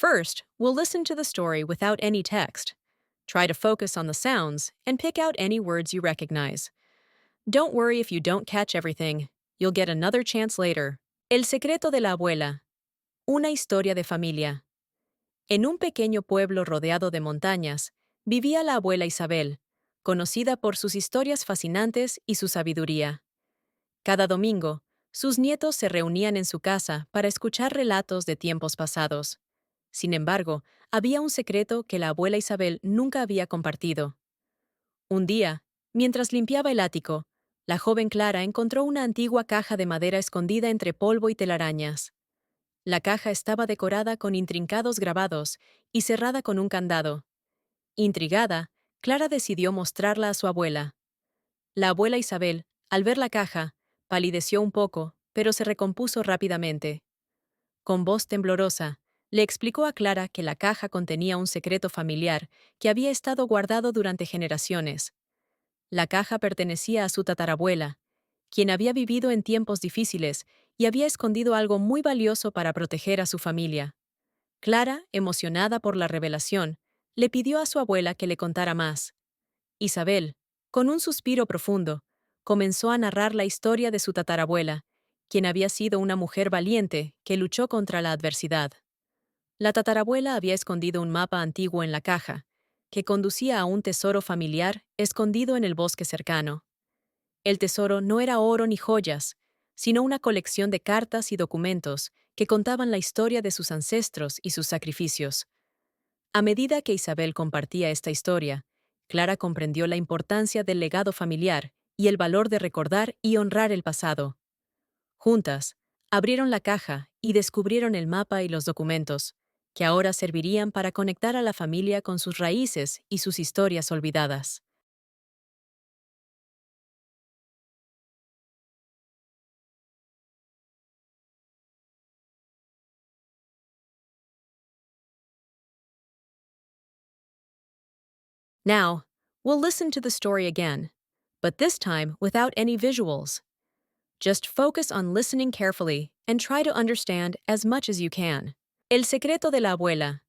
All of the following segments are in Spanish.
First, we'll listen to the story without any text. Try to focus on the sounds and pick out any words you recognize. Don't worry if you don't catch everything. You'll get another chance later. El secreto de la abuela. Una historia de familia. En un pequeño pueblo rodeado de montañas, vivía la abuela Isabel, conocida por sus historias fascinantes y su sabiduría. Cada domingo, sus nietos se reunían en su casa para escuchar relatos de tiempos pasados. Sin embargo, había un secreto que la abuela Isabel nunca había compartido. Un día, mientras limpiaba el ático, la joven Clara encontró una antigua caja de madera escondida entre polvo y telarañas. La caja estaba decorada con intrincados grabados y cerrada con un candado. Intrigada, Clara decidió mostrarla a su abuela. La abuela Isabel, al ver la caja, palideció un poco, pero se recompuso rápidamente. Con voz temblorosa, le explicó a Clara que la caja contenía un secreto familiar que había estado guardado durante generaciones. La caja pertenecía a su tatarabuela, quien había vivido en tiempos difíciles y había escondido algo muy valioso para proteger a su familia. Clara, emocionada por la revelación, le pidió a su abuela que le contara más. Isabel, con un suspiro profundo, comenzó a narrar la historia de su tatarabuela, quien había sido una mujer valiente que luchó contra la adversidad. La tatarabuela había escondido un mapa antiguo en la caja, que conducía a un tesoro familiar escondido en el bosque cercano. El tesoro no era oro ni joyas, sino una colección de cartas y documentos que contaban la historia de sus ancestros y sus sacrificios. A medida que Isabel compartía esta historia, Clara comprendió la importancia del legado familiar y el valor de recordar y honrar el pasado. Juntas, abrieron la caja y descubrieron el mapa y los documentos, que ahora servirían para conectar a la familia con sus raíces y sus historias olvidadas. Now, we'll listen to the story again, but this time without any visuals. Just focus on listening carefully and try to understand as much as you can. El secreto de la abuela.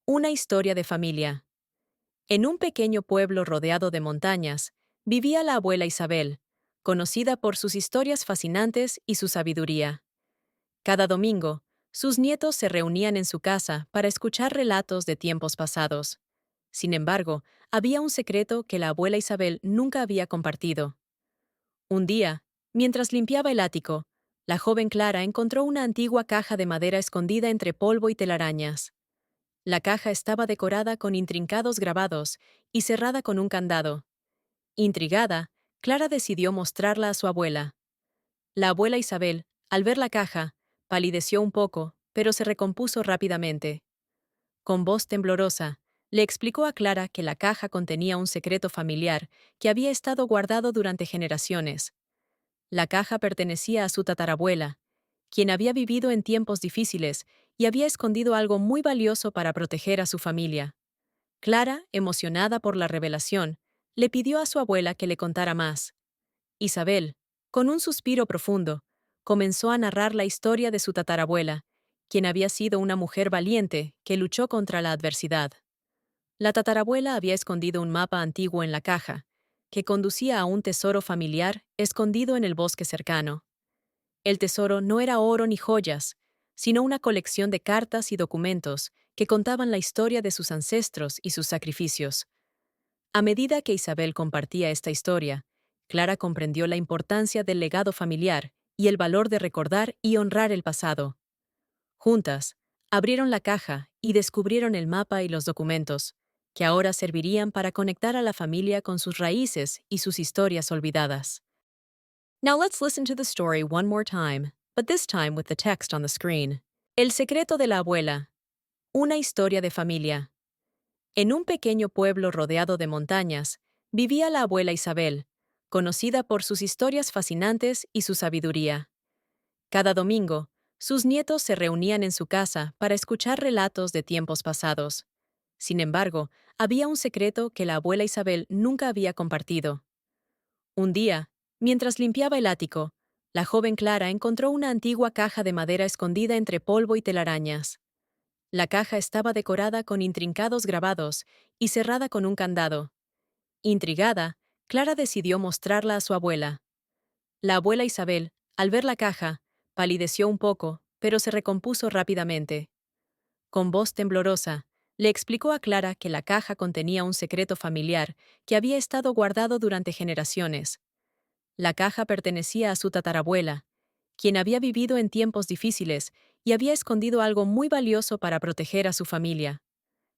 Una historia de familia. En un pequeño pueblo rodeado de montañas, vivía la abuela Isabel, conocida por sus historias fascinantes y su sabiduría. Cada domingo, sus nietos se reunían en su casa para escuchar relatos de tiempos pasados. Sin embargo, había un secreto que la abuela Isabel nunca había compartido. Un día, mientras limpiaba el ático, la joven Clara encontró una antigua caja de madera escondida entre polvo y telarañas. La caja estaba decorada con intrincados grabados y cerrada con un candado. Intrigada, Clara decidió mostrarla a su abuela. La abuela Isabel, al ver la caja, palideció un poco, pero se recompuso rápidamente. Con voz temblorosa, le explicó a Clara que la caja contenía un secreto familiar que había estado guardado durante generaciones. La caja pertenecía a su tatarabuela, quien había vivido en tiempos difíciles y había escondido algo muy valioso para proteger a su familia. Clara, emocionada por la revelación, le pidió a su abuela que le contara más. Isabel, con un suspiro profundo, comenzó a narrar la historia de su tatarabuela, quien había sido una mujer valiente que luchó contra la adversidad. La tatarabuela había escondido un mapa antiguo en la caja, que conducía a un tesoro familiar escondido en el bosque cercano. El tesoro no era oro ni joyas, sino una colección de cartas y documentos que contaban la historia de sus ancestros y sus sacrificios. A medida que Isabel compartía esta historia, Clara comprendió la importancia del legado familiar y el valor de recordar y honrar el pasado. Juntas, abrieron la caja y descubrieron el mapa y los documentos, que ahora servirían para conectar a la familia con sus raíces y sus historias olvidadas. Now let's listen to the story one more time, but this time with the text on the screen. El secreto de la abuela. Una historia de familia. En un pequeño pueblo rodeado de montañas, vivía la abuela Isabel, conocida por sus historias fascinantes y su sabiduría. Cada domingo, sus nietos se reunían en su casa para escuchar relatos de tiempos pasados. Sin embargo, había un secreto que la abuela Isabel nunca había compartido. Un día, mientras limpiaba el ático, la joven Clara encontró una antigua caja de madera escondida entre polvo y telarañas. La caja estaba decorada con intrincados grabados y cerrada con un candado. Intrigada, Clara decidió mostrarla a su abuela. La abuela Isabel, al ver la caja, palideció un poco, pero se recompuso rápidamente. Con voz temblorosa, le explicó a Clara que la caja contenía un secreto familiar que había estado guardado durante generaciones. La caja pertenecía a su tatarabuela, quien había vivido en tiempos difíciles y había escondido algo muy valioso para proteger a su familia.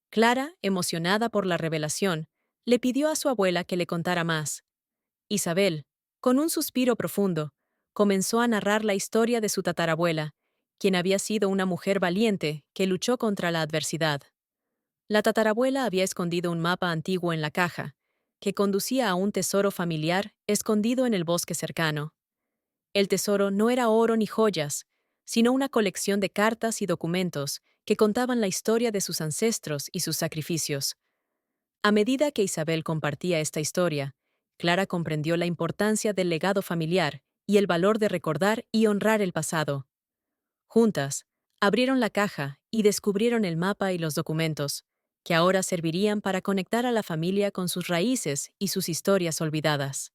Clara, emocionada por la revelación, le pidió a su abuela que le contara más. Isabel, con un suspiro profundo, comenzó a narrar la historia de su tatarabuela, quien había sido una mujer valiente que luchó contra la adversidad. La tatarabuela había escondido un mapa antiguo en la caja, que conducía a un tesoro familiar escondido en el bosque cercano. El tesoro no era oro ni joyas, sino una colección de cartas y documentos que contaban la historia de sus ancestros y sus sacrificios. A medida que Isabel compartía esta historia, Clara comprendió la importancia del legado familiar y el valor de recordar y honrar el pasado. Juntas, abrieron la caja y descubrieron el mapa y los documentos, que ahora servirían para conectar a la familia con sus raíces y sus historias olvidadas.